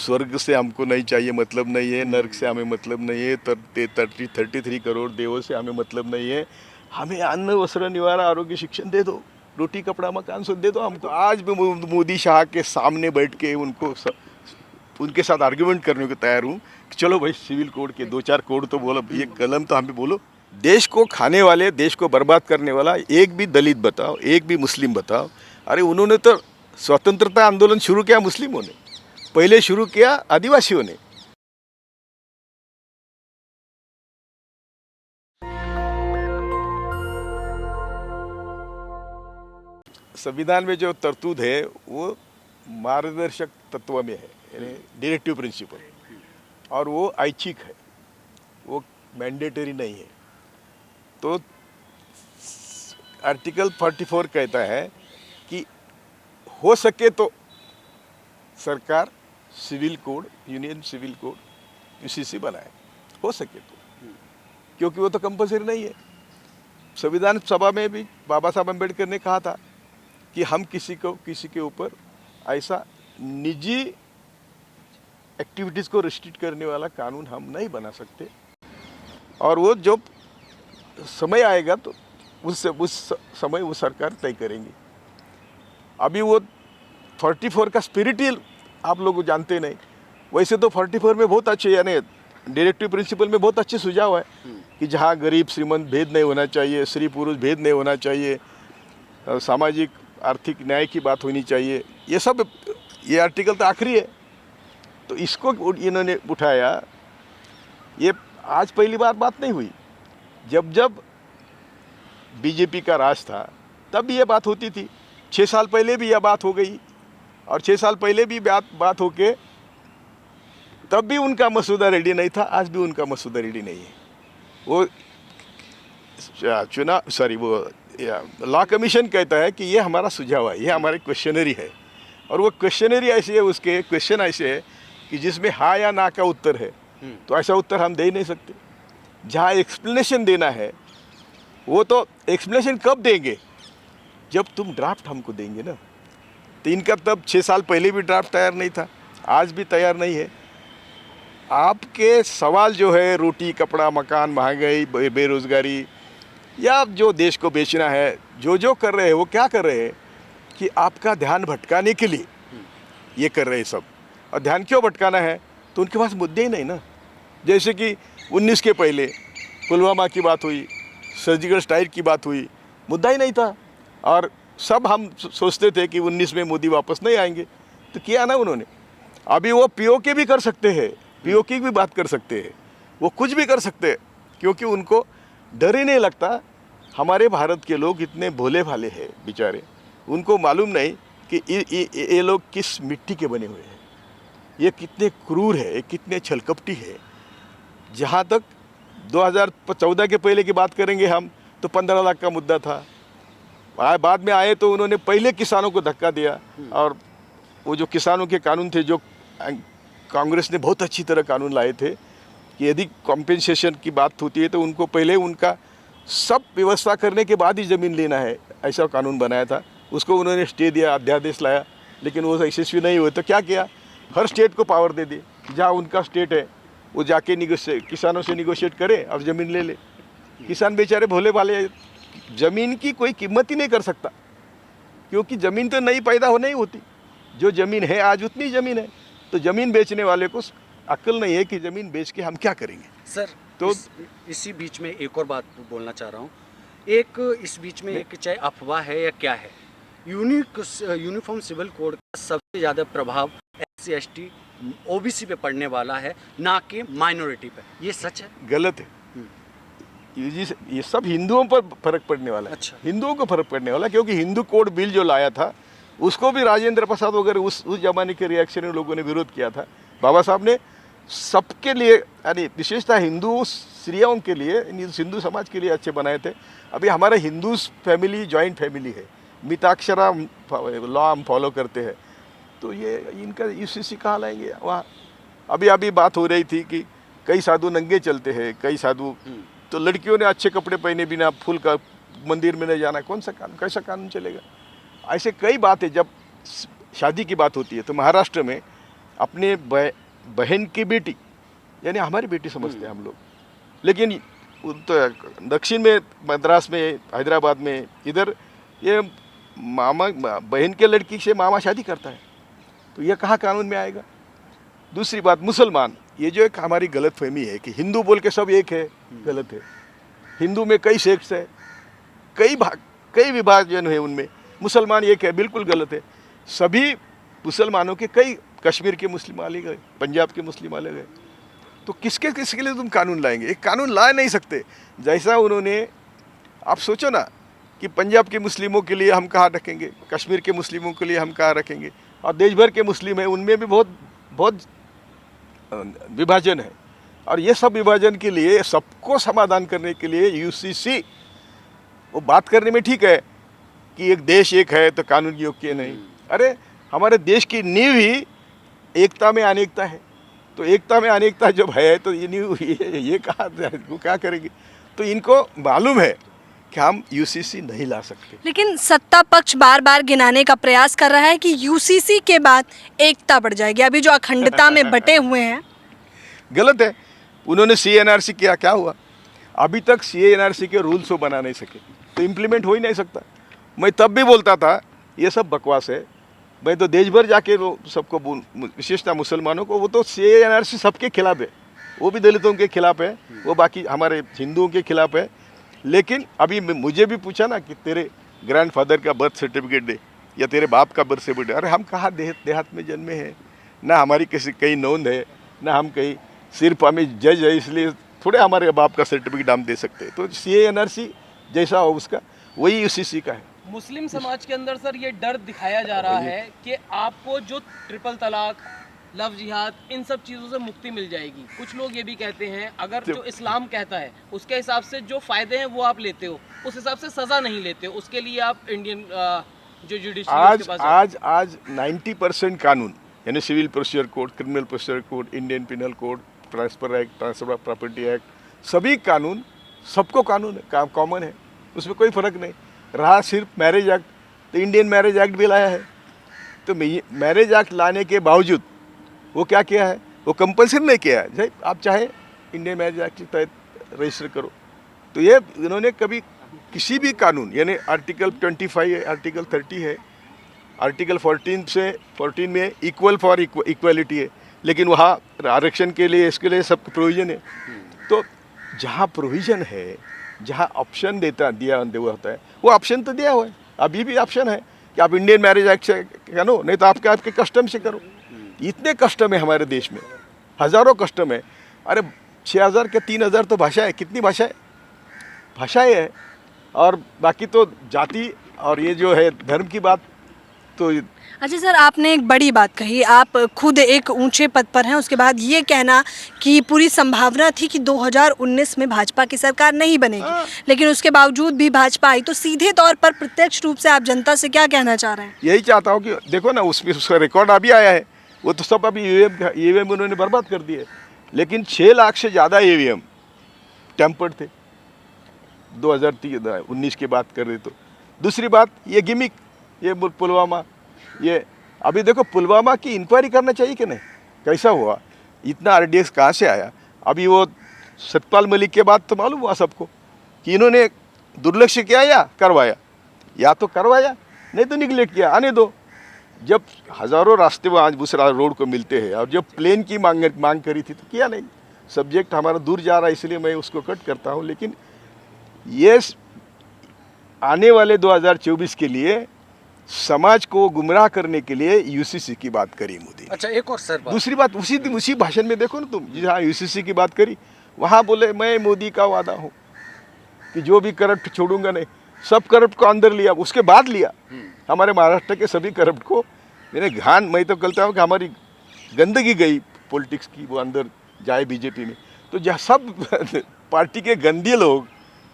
स्वर्ग से हमको नहीं चाहिए, मतलब नहीं है, नर्क से हमें मतलब नहीं है, 33 करोड़ देवों से हमें मतलब नहीं है, हमें अन्न वस्त्र निवारा आरोग्य शिक्षण दे दो, रोटी कपड़ा मकान सब दे दो हमको। आज भी मोदी शाह के सामने बैठ के उनके साथ आर्ग्यूमेंट करने को तैयार हूँ कि चलो भाई सिविल कोड के 2-4 कोड तो बोलो, ये कलम तो हमें बोलो। देश को खाने वाले, देश को बर्बाद करने वाला एक भी दलित बताओ, एक भी मुस्लिम बताओ। अरे उन्होंने तो स्वतंत्रता आंदोलन शुरू किया मुस्लिमों ने, पहले शुरू किया आदिवासियों ने। संविधान में जो तरतूद है वो मार्गदर्शक तत्व में है, यानी डायरेक्टिव प्रिंसिपल, और वो ऐच्छिक है, वो मैंडेटरी नहीं है। तो आर्टिकल 44 कहता है कि हो सके तो सरकार civil code, union civil code UCC बनाए, हो सके तो, क्योंकि वो तो कंपल्सरी नहीं है। संविधान सभा में भी बाबा साहब अम्बेडकर ने कहा था कि हम किसी के ऊपर ऐसा निजी एक्टिविटीज़ को रिस्ट्रिक्ट करने वाला कानून हम नहीं बना सकते, और वो जो समय आएगा तो उस समय वो सरकार तय करेंगी। अभी वो 44 का स्पिरिट ही आप लोग जानते नहीं। वैसे तो 44 में बहुत अच्छे, यानी डायरेक्टिव प्रिंसिपल में बहुत अच्छे सुझाव है कि जहाँ गरीब श्रीमंत भेद नहीं होना चाहिए, स्त्री पुरुष भेद नहीं होना चाहिए, सामाजिक आर्थिक न्याय की बात होनी चाहिए, ये सब, ये आर्टिकल तो आखिरी है। तो इसको इन्होंने उठाया। ये आज पहली बार बात नहीं हुई, जब बीजेपी का राज था तब भी ये बात होती थी। 6 साल पहले भी यह बात हो गई, और 6 साल पहले भी बात होके तब भी उनका मसूदा रेडी नहीं था, आज भी उनका मसूदा रेडी नहीं है। वो लॉ कमीशन कहता है कि ये हमारा सुझाव है, ये हमारे क्वेश्चनरी है, और वो क्वेश्चनरी ऐसे है, उसके क्वेश्चन ऐसे है कि जिसमें हाँ या ना का उत्तर है। तो ऐसा उत्तर हम दे ही नहीं सकते। जहाँ एक्सप्लेनेशन देना है, वो तो एक्सप्लेनेशन कब देंगे, जब तुम ड्राफ्ट हमको देंगे ना। तो इनका तब 6 साल पहले भी ड्राफ्ट तैयार नहीं था, आज भी तैयार नहीं है। आपके सवाल जो है रोटी कपड़ा मकान, महंगाई, बेरोजगारी, या जो देश को बेचना है, जो कर रहे हैं, वो क्या कर रहे हैं कि आपका ध्यान भटकाने के लिए ये कर रहे हैं सब। और ध्यान क्यों भटकाना है, तो उनके पास मुद्दे ही नहीं ना। जैसे कि 19 के पहले पुलवामा की बात हुई, सर्जिकल स्ट्राइक की बात हुई, मुद्दा ही नहीं था, और सब हम सोचते थे कि 19 में मोदी वापस नहीं आएंगे, तो किया ना उन्होंने। अभी वो पीओके भी कर सकते हैं, पीओके की भी बात कर सकते हैं, वो कुछ भी कर सकते हैं, क्योंकि उनको डर ही नहीं लगता। हमारे भारत के लोग इतने भोले भाले हैं बेचारे, उनको मालूम नहीं कि ये लोग किस मिट्टी के बने हुए हैं, ये कितने क्रूर है, ये कितने छलकपटी है। जहाँ तक 2014 के पहले की बात करेंगे हम, तो 15 लाख का मुद्दा था। बाद में आए तो उन्होंने पहले किसानों को धक्का दिया, और वो जो किसानों के कानून थे, जो कांग्रेस ने बहुत अच्छी तरह कानून लाए थे कि यदि कॉम्पेंसेशन की बात होती है तो उनको पहले उनका सब व्यवस्था करने के बाद ही ज़मीन लेना है, ऐसा कानून बनाया था। उसको उन्होंने स्टे दिया, अध्यादेश लाया, लेकिन वो यशस्वी नहीं हुए। तो क्या किया, हर स्टेट को पावर दे दी, जहाँ उनका स्टेट है वो जाके किसानों से निगोशिएट करे और ज़मीन ले ले। किसान बेचारे भोले भाले, ज़मीन की कोई कीमत ही नहीं कर सकता, क्योंकि ज़मीन तो नई पैदा हो नहीं होती। जो ज़मीन है आज उतनी ज़मीन है, तो ज़मीन बेचने वाले को अक्ल नहीं है कि ज़मीन बेच के हम क्या करेंगे। सर तो इसी बीच में एक और बात बोलना चाह रहा हूँ। इस बीच में एक चाहे अफवाह है या क्या है, यूनिफॉर्म सिविल कोड का सबसे ज़्यादा प्रभाव SC ST OBC पे पड़ने वाला है, ना कि माइनॉरिटी पे। ये सच है? गलत है। ये सब हिंदुओं पर फर्क पड़ने वाला है। अच्छा। हिंदुओं को फर्क पड़ने वाला, क्योंकि हिंदू कोड बिल जो लाया था उसको भी राजेंद्र प्रसाद वगैरह उस जमाने के रिएक्शनरी लोगों ने विरोध किया था। बाबा साहब ने सबके लिए, यानी विशेषतः हिंदू स्त्रियों के लिए, हिंदू समाज के लिए अच्छे बनाए थे। अभी हमारा हिंदू फैमिली जॉइंट फैमिली है, मिताक्षरा लॉ हम फॉलो करते हैं, तो ये इनका यूसीसी कहाँ लाएंगे वहाँ। अभी बात हो रही थी कि कई साधु नंगे चलते हैं, कई साधु, तो लड़कियों ने अच्छे कपड़े पहने बिना फूल का मंदिर में नहीं जाना, कौन सा कानून, कैसा कानून चलेगा। ऐसे कई बातें, जब शादी की बात होती है तो महाराष्ट्र में अपने बहन की बेटी यानी हमारी बेटी समझते हैं हम लोग, लेकिन तो दक्षिण में मद्रास में हैदराबाद में इधर ये मामा बहन के लड़की से मामा शादी करता है, तो ये कहाँ कानून में आएगा। दूसरी बात मुसलमान, ये जो एक हमारी गलत फहमी है कि हिंदू बोल के सब एक है, गलत है। हिंदू में कई सेक्ट्स है, कई विभाजन है, उनमें मुसलमान एक है, बिल्कुल गलत है। सभी मुसलमानों के कई, कश्मीर के मुस्लिम अलग है, पंजाब के मुस्लिम अलग है, तो किसके लिए तुम कानून लाएंगे। एक कानून ला नहीं सकते। जैसा उन्होंने, आप सोचो ना कि पंजाब के मुस्लिमों के लिए हम कहाँ रखेंगे, कश्मीर के मुस्लिमों के लिए हम कहाँ रखेंगे, और देश भर के मुस्लिम हैं उनमें भी बहुत विभाजन है। और ये सब विभाजन के लिए, सबको समाधान करने के लिए यूसीसी, वो बात करने में ठीक है कि एक देश एक है तो कानून योग्य नहीं। अरे हमारे देश की नींव ही एकता में अनेकता है, तो एकता में अनेकता जब है तो ये नींव ये कहाँ, वो क्या करेंगे। तो इनको मालूम है कि हम यूसीसी नहीं ला सकते। लेकिन सत्ता पक्ष बार बार गिनाने का प्रयास कर रहा है कि यूसीसी के बाद एकता बढ़ जाएगी। अभी जो अखंडता में बटे हुए हैं, गलत है। उन्होंने सीएनआरसी किया, क्या हुआ? अभी तक सीएनआरसी के रूल्स वो बना नहीं सके, तो इम्प्लीमेंट हो ही नहीं सकता। मैं तब भी बोलता था ये सब बकवास है। मैं तो देश भर जाके सबको, विशेषतः मुसलमानों को, वो तो सीएनआरसी सबके खिलाफ है, वो भी दलितों के खिलाफ है, वो बाकी हमारे हिंदुओं के खिलाफ है। लेकिन अभी मुझे भी पूछा ना कि तेरे ग्रैंडफादर का बर्थ सर्टिफिकेट दे या तेरे बाप का बर्थ सर्टिफिकेट। अरे हम कहाँ देहात में जन्मे हैं, ना हमारी किसी कहीं नोंद है, ना हम कहीं, सिर्फ हमें जज है इसलिए थोड़े हमारे बाप का सर्टिफिकेट हम दे सकते हैं। तो सीएनआरसी जैसा हो उसका, वही यूसीसी का है। मुस्लिम समाज के अंदर सर ये डर दिखाया जा रहा है कि आपको जो ट्रिपल तलाक, लव जिहाद, इन सब चीज़ों से मुक्ति मिल जाएगी। कुछ लोग ये भी कहते हैं अगर जो इस्लाम कहता है उसके हिसाब से जो फ़ायदे हैं वो आप लेते हो, उस हिसाब से सज़ा नहीं लेते हो, उसके लिए आप इंडियन जो जुडिशरी आज 90% कानून, यानी civil procedure code, criminal procedure code, Indian penal code, transfer act, transfer of property act, सभी कानून सबको कानून है, कॉमन है, उसमें कोई फ़र्क नहीं रहा। सिर्फ मैरिज एक्ट, तो इंडियन मैरिज एक्ट भी लाया है। तो मैरिज एक्ट लाने के बावजूद वो क्या किया है, वो कंपल्सरी नहीं किया है, आप चाहे इंडियन मैरिज एक्ट के तहत रजिस्टर करो। तो ये इन्होंने कभी किसी भी कानून, यानी आर्टिकल 25 है, आर्टिकल 30 है, आर्टिकल 14 में इक्वल फॉर इक्वलिटी है, लेकिन वहाँ आरक्षण के लिए, इसके लिए सब प्रोविज़न है। तो जहाँ प्रोविज़न है, जहाँ ऑप्शन दिया होता है, वो ऑप्शन तो दिया हुआ है। अभी भी ऑप्शन है कि आप इंडियन मैरिज एक्ट से करो, नहीं तो आपके कस्टम से करो। इतने कस्टम है हमारे देश में, हज़ारों कस्टम है। अरे 6000 के 3000 तो भाषा है, कितनी भाषाएँ है, और बाकी तो जाति और ये जो है धर्म की बात तो। अच्छा सर, आपने एक बड़ी बात कही, आप खुद एक ऊंचे पद पर हैं, उसके बाद ये कहना कि पूरी संभावना थी कि 2019 में भाजपा की सरकार नहीं बनेगी, लेकिन उसके बावजूद भी भाजपा आई। तो सीधे तौर पर प्रत्यक्ष रूप से आप जनता से क्या कहना चाह रहे हैं? यही चाहता हूँ कि देखो ना, उसका रिकॉर्ड अभी आया है, वो तो सब अभी ईवीएम उन्होंने बर्बाद कर दिए, लेकिन 6 लाख से ज़्यादा ईवीएम टेम्पर्ड थे 2019 की बात कर रहे। तो दूसरी बात, ये गिमिक, ये पुलवामा, ये अभी देखो पुलवामा की इंक्वायरी करना चाहिए कि नहीं, कैसा हुआ, इतना आरडीएक्स कहाँ से आया। अभी वो सतपाल मलिक के बाद तो मालूम हुआ सबको कि इन्होंने दुर्लक्ष्य किया या करवाया, या तो करवाया नहीं तो निगलेक्ट किया। आने दो, जब हज़ारों रास्ते वो आज दूसरा रोड को मिलते हैं, और जब प्लेन की मांग करी थी तो किया नहीं। सब्जेक्ट हमारा दूर जा रहा है इसलिए मैं उसको कट करता हूँ, लेकिन ये आने वाले 2024 के लिए समाज को गुमराह करने के लिए यूसीसी की बात करी मोदी। अच्छा, एक और सर दूसरी बात, उसी भाषण में देखो ना तुम, जहाँ यूसीसी की बात करी, वहाँ बोले मैं मोदी का वादा हूँ कि जो भी करप्ट छोड़ूंगा नहीं। सब करप्ट को अंदर लिया, उसके बाद लिया हमारे महाराष्ट्र के सभी करप्ट को। मैं तो कहता हूँ कि हमारी गंदगी गई पॉलिटिक्स की, वो अंदर जाए बीजेपी में। तो जहाँ सब पार्टी के गंदे लोग,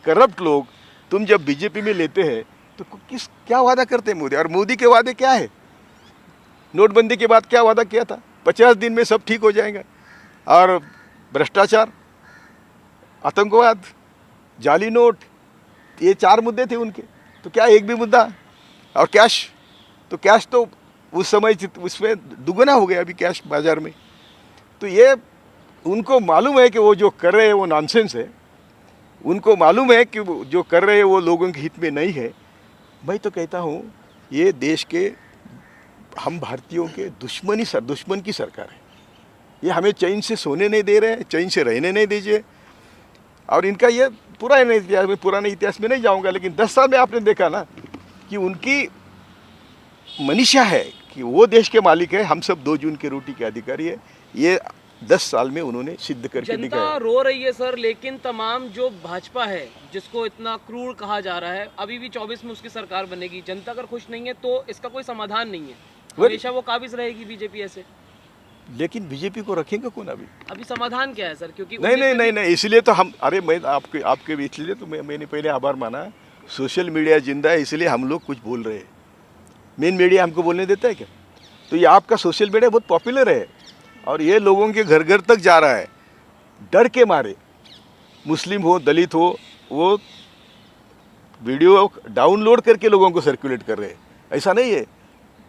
करप्ट लोग तुम जब बीजेपी में लेते हैं तो क्या वादा करते हैं मोदी। और मोदी के वादे क्या है? नोटबंदी के बाद क्या वादा किया था, 50 दिन में सब ठीक हो जाएगा, और भ्रष्टाचार, आतंकवाद, जाली नोट, ये 4 मुद्दे थे उनके। तो क्या एक भी मुद्दा, और कैश तो उस समय उसमें दुगना हो गया अभी कैश बाज़ार में। तो ये उनको मालूम है कि वो जो कर रहे हैं वो नॉनसेंस है, उनको मालूम है कि वो जो कर रहे हैं वो लोगों के हित में नहीं है। मैं तो कहता हूँ ये देश के हम भारतीयों के दुश्मन की सरकार है। ये हमें चैन से सोने नहीं दे रहे हैं, चैन से रहने नहीं दीजिए। और इनका ये पुराने इतिहास में नहीं जाऊंगा, लेकिन 10 साल में आपने देखा ना कि उनकी मनीषा है कि वो देश के मालिक है, हम सब 2 जून के रोटी के अधिकारी है। ये 10 साल में उन्होंने सिद्ध करके दिखाया। जनता रो रही है सर, लेकिन तमाम जो भाजपा है जिसको इतना क्रूर कहा जा रहा है, अभी भी 24 में उसकी सरकार बनेगी। जनता अगर खुश नहीं है तो इसका कोई समाधान नहीं है, हमेशा वो काबिज रहेगी बीजेपी ऐसे। लेकिन बीजेपी को रखेंगे कौन अभी समाधान क्या है सर? क्योंकि नहीं, इसलिए तो हम मैं आपके इसलिए तो मैंने पहले आभार माना। सोशल मीडिया जिंदा है, इसलिए हम लोग कुछ बोल रहे हैं। मेन मीडिया हमको बोलने देता है क्या? तो ये आपका सोशल मीडिया बहुत पॉपुलर है और ये लोगों के घर घर तक जा रहा है, डर के मारे। मुस्लिम हो, दलित हो, वो वीडियो डाउनलोड करके लोगों को सर्कुलेट कर रहे हैं। ऐसा नहीं है,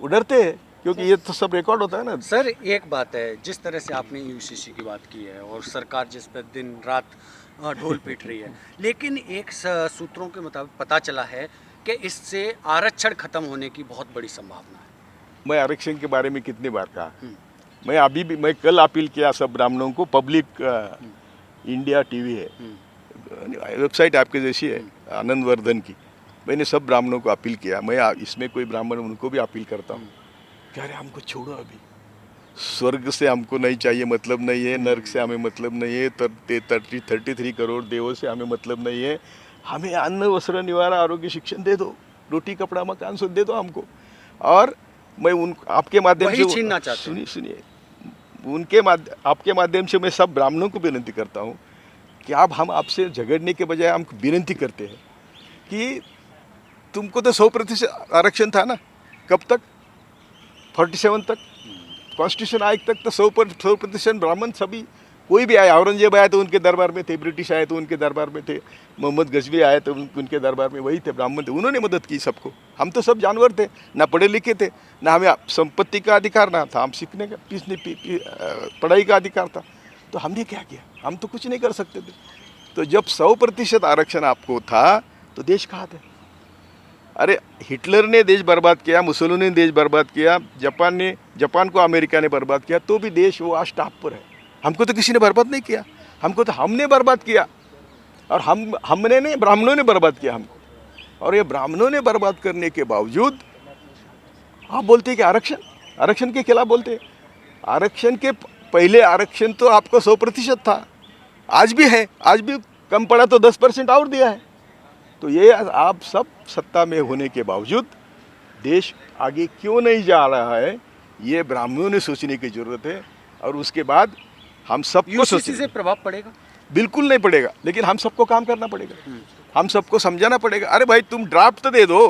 वो डरते हैं क्योंकि ये तो सब रिकॉर्ड होता है ना। सर एक बात है, जिस तरह से आपने यूसीसी की बात की है और सरकार जिस पर दिन रात ढोल पीट रही है, लेकिन एक सूत्रों के मुताबिक पता चला है कि इससे आरक्षण खत्म होने की बहुत बड़ी संभावना है। मैं आरक्षण के बारे में कितनी बार कहा, मैं कल अपील किया सब ब्राह्मणों को। पब्लिक इंडिया टीवी है, वेबसाइट आपके जैसी है, आनंद वर्धन की। मैंने सब ब्राह्मणों को अपील किया, मैं इसमें कोई ब्राह्मण उनको भी अपील करता हूँ कि अरे हमको छोड़ो, अभी स्वर्ग से हमको नहीं चाहिए, मतलब नहीं है, नर्क से हमें मतलब नहीं है, 33 करोड़ देवों से हमें मतलब नहीं है। हमें अन्न वस्त्र निवारा आरोग्य शिक्षण दे दो, रोटी कपड़ा मकान सब दे दो हमको। और मैं आपके माध्यम से छीनना चाहता हूं। सुनिए आपके माध्यम से मैं सब ब्राह्मणों को विनती करता हूँ कि हम आपसे झगड़ने के बजाय हम विनती करते हैं कि तुमको तो 100% आरक्षण था ना, कब तक? 47 तक, कॉन्स्टिट्यूशन आयोग तक तो 100% ब्राह्मण सभी, कोई भी आया, औरंगजेब आया तो उनके दरबार में थे, ब्रिटिश आए तो उनके दरबार में थे, मोहम्मद गजवी आए तो उनके दरबार में वही थे, ब्राह्मण थे, उन्होंने मदद की सबको। हम तो सब जानवर थे, ना पढ़े लिखे थे, ना हमें संपत्ति का अधिकार ना था, हम सीखने का पढ़ाई का अधिकार था। तो हमने क्या किया? हम तो कुछ नहीं कर सकते थे। तो जब 100% आरक्षण आपको था तो देश कहाँ थे? अरे हिटलर ने देश बर्बाद किया, मुसोलिनी ने देश बर्बाद किया, जापान को अमेरिका ने बर्बाद किया, तो भी देश वो आज टॉप पर है। हमको तो किसी ने बर्बाद नहीं किया, हमको तो हमने बर्बाद किया। और हमने नहीं, ब्राह्मणों ने बर्बाद किया हमको। और ये ब्राह्मणों ने बर्बाद करने के बावजूद आप बोलते हैं कि आरक्षण के खिलाफ बोलते हैं। आरक्षण के पहले आरक्षण तो आपको 100% था, आज भी है, आज भी कम पड़ा तो 10% और दिया है। तो ये आप सब सत्ता में होने के बावजूद देश आगे क्यों नहीं जा रहा है, ये ब्राह्मणों ने सोचने की जरूरत है। और उसके बाद हम सबको सोचने से प्रभाव पड़ेगा? बिल्कुल नहीं पड़ेगा, लेकिन हम सबको काम करना पड़ेगा, हम सबको समझाना पड़ेगा। अरे भाई तुम ड्राफ्ट तो दे दो,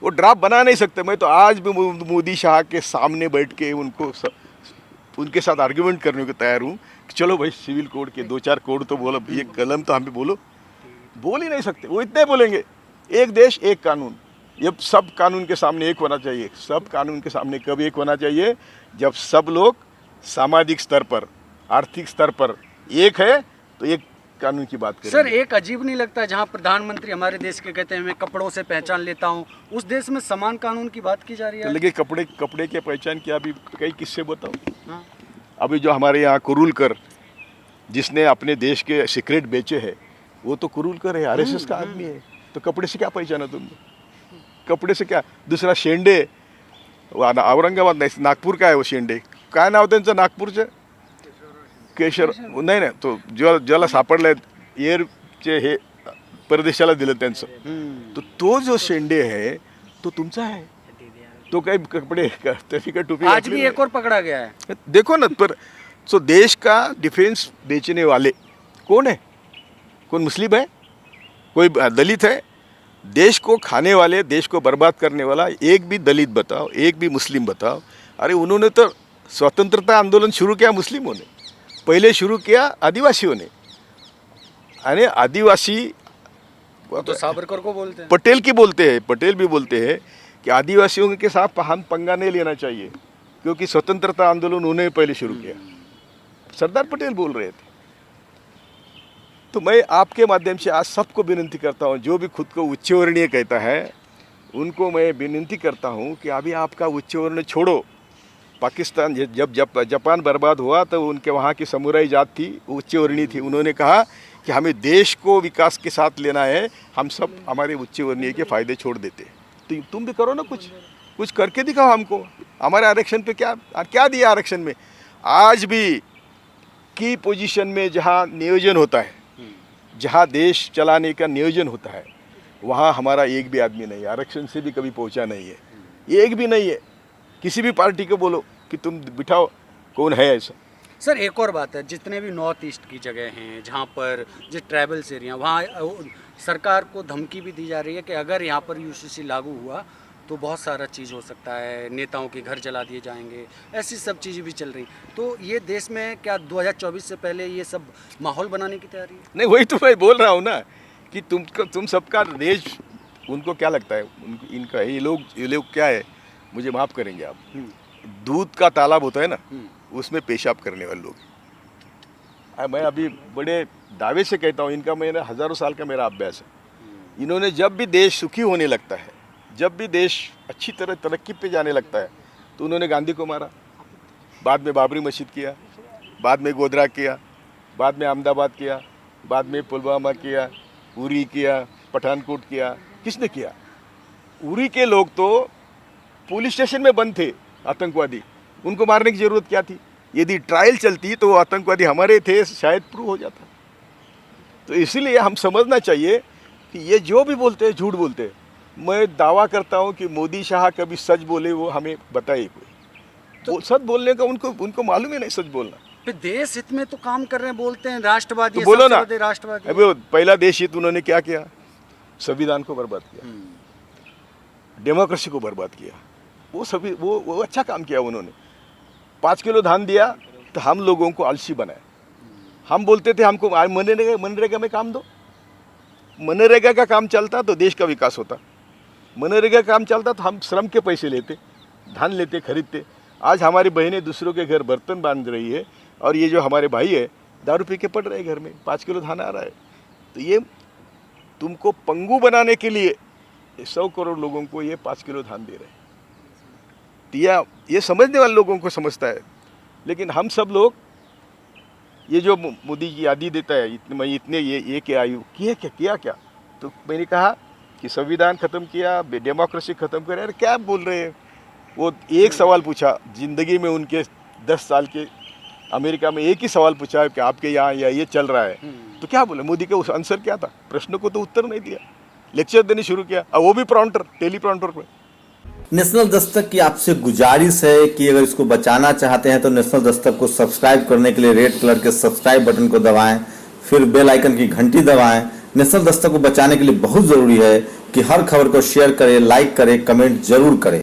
वो ड्राफ्ट बना नहीं सकते। मैं तो आज भी मोदी शाह के सामने बैठ के उनके साथ आर्ग्यूमेंट करने को तैयार हूँ कि चलो भाई सिविल कोड के 2-4 कोड तो बोलो, ये कलम तो हमें बोल ही नहीं सकते। वो इतने बोलेंगे, एक देश एक कानून, ये सब कानून के सामने एक होना चाहिए। सब कानून के सामने कब एक होना चाहिए? जब सब लोग सामाजिक स्तर पर, आर्थिक स्तर पर एक है, तो एक कानून की बात करें। सर एक अजीब नहीं लगता जहां प्रधानमंत्री हमारे देश के कहते हैं मैं कपड़ों से पहचान लेता हूं, उस देश में समान कानून की बात की जा रही है? तो लेकिन कपड़े के पहचान की अभी कई किस्से बताओ। हाँ। अभी जो हमारे यहाँ कुरुलकर, जिसने अपने देश के सिगरेट बेचे हैं, वो तो कुरुलकर है, आरएसएस का आदमी है। तो कपड़े से क्या पहचाना तुमने? कपड़े से क्या? दूसरा शेंडे, औरंगाबाद नाही, नागपूर का आहे वो शेंडे, काय नाव त्यांचं नागपूरचं? केशर नाही, तो ज्याला सापडलंय एअरचे हे परदेशाला दिलं त्यांचं, तो जो शेंडे है तो तुमचा है। तो काही कपडे का टोपी आज भी एक और पकड़ा गया है। देखो ना, पर सो देश का डिफेंस बेचने वाले कौन है? कौन मुस्लिम है? कोई दलित है? देश को खाने वाले, देश को बर्बाद करने वाला एक भी दलित बताओ, एक भी मुस्लिम बताओ। अरे उन्होंने तो स्वतंत्रता आंदोलन शुरू किया मुस्लिमों ने, पहले शुरू किया आदिवासियों ने। अरे आदिवासी तो सावरकर को बोलते हैं, पटेल भी बोलते हैं कि आदिवासियों के साथ हम पंगा नहीं लेना चाहिए, क्योंकि स्वतंत्रता आंदोलन उन्होंने पहले शुरू किया। सरदार पटेल बोल रहे थे। तो मैं आपके माध्यम से आज सबको विनती करता हूँ, जो भी खुद को उच्च वर्णीय कहता है उनको मैं विनती करता हूँ कि अभी आपका उच्च वर्ण छोड़ो। पाकिस्तान जब जापान बर्बाद हुआ तो उनके वहाँ की समुराई जात थी, उच्च वर्णीय थी। उन्होंने कहा कि हमें देश को विकास के साथ लेना है, हम सब हमारे उच्च वर्णीय के फ़ायदे छोड़ देते। तो तुम भी करो ना, कुछ करके दिखाओ हमको। हमारे आरक्षण पे क्या दिया आरक्षण में? आज भी की पोजीशन में जहाँ नियोजन होता है, जहाँ देश चलाने का नियोजन होता है, वहाँ हमारा एक भी आदमी नहीं है, आरक्षण से भी कभी पहुँचा नहीं है, एक भी नहीं है। किसी भी पार्टी को बोलो कि तुम बिठाओ, कौन है ऐसा? सर एक और बात है, जितने भी नॉर्थ ईस्ट की जगह हैं जहाँ पर जो ट्राइबल्स एरिया, वहाँ सरकार को धमकी भी दी जा रही है कि अगर यहाँ पर यूसीसी लागू हुआ तो बहुत सारा चीज़ हो सकता है, नेताओं के घर जला दिए जाएंगे, ऐसी सब चीज़ें भी चल रही। तो ये देश में क्या 2024 से पहले ये सब माहौल बनाने की तैयारी है? नहीं, वही तो मैं बोल रहा हूँ ना कि तुम सबका देश, उनको क्या लगता है, इनका ये लोग क्या है, मुझे माफ़ करेंगे आप, दूध का तालाब होता है ना, उसमें पेशाब करने वाले लोग। मैं अभी बड़े दावे से कहता हूँ, इनका मैंने हज़ारों साल का मेरा अभ्यास है। इन्होंने जब भी देश सुखी होने लगता है, जब भी देश अच्छी तरह तरक्की पे जाने लगता है, तो उन्होंने गांधी को मारा, बाद में बाबरी मस्जिद किया, बाद में गोधरा किया, बाद में अहमदाबाद किया, बाद में पुलवामा किया, उरी किया, पठानकोट किया। किसने किया? उरी के लोग तो पुलिस स्टेशन में बंद थे, आतंकवादी, उनको मारने की ज़रूरत क्या थी? यदि ट्रायल चलती तो वो आतंकवादी हमारे थे, शायद प्रूव हो जाता। तो इसीलिए हम समझना चाहिए कि ये जो भी बोलते हैं झूठ बोलते हैं। मैं दावा करता हूँ कि मोदी शाह कभी सच बोले वो हमें बताए कोई। तो सच बोलने का उनको मालूम ही नहीं सच बोलना। फिर देश हित में तो काम कर रहे हैं, बोलते हैं राष्ट्रवादी, तो बोलो ना, राष्ट्रवादी। अभी पहला देश हित उन्होंने क्या किया? संविधान को बर्बाद किया, डेमोक्रेसी को बर्बाद किया। वो अच्छा काम किया उन्होंने। 5 किलो धान दिया तो हम लोगों को आलसी बनाया। हम बोलते थे हमको मनरेगा में काम दो, मनरेगा का काम चलता तो देश का विकास होता। मनरेगा का काम चलता तो हम श्रम के पैसे लेते, धान लेते, खरीदते। आज हमारी बहनें दूसरों के घर बर्तन बांध रही है, और ये जो हमारे भाई है दारू पी के पड़ रहे घर में, 5 किलो धान आ रहा है। तो ये तुमको पंगु बनाने के लिए 100 करोड़ लोगों को ये 5 किलो धान दे रहे हैं। तो ये समझने वाले लोगों को समझता है, लेकिन हम सब लोग ये जो मोदी जी आदि देता है, इतने ये क्या आयु किया क्या? तो मैंने कहा कि संविधान ख़त्म किया, डेमोक्रेसी ख़त्म कर। अरे क्या बोल रहे हैं? वो एक सवाल पूछा ज़िंदगी में, उनके 10 साल के अमेरिका में एक ही सवाल पूछा कि आपके यहाँ या ये चल रहा है, तो क्या बोले? मोदी का उस आंसर क्या था? प्रश्न को तो उत्तर नहीं दिया, लेक्चर देने शुरू किया, और वो भी प्रॉम्प्टर, टेलीप्रॉम्प्टर पर। नेशनल दस्तक की आपसे गुजारिश है कि अगर इसको बचाना चाहते हैं तो नेशनल दस्तक को सब्सक्राइब करने के लिए रेड कलर के सब्सक्राइब बटन को दबाएं, फिर बेल आइकन की घंटी दबाएं। नेशनल दस्तक को बचाने के लिए बहुत जरूरी है कि हर खबर को शेयर करें, लाइक करें, कमेंट जरूर करें।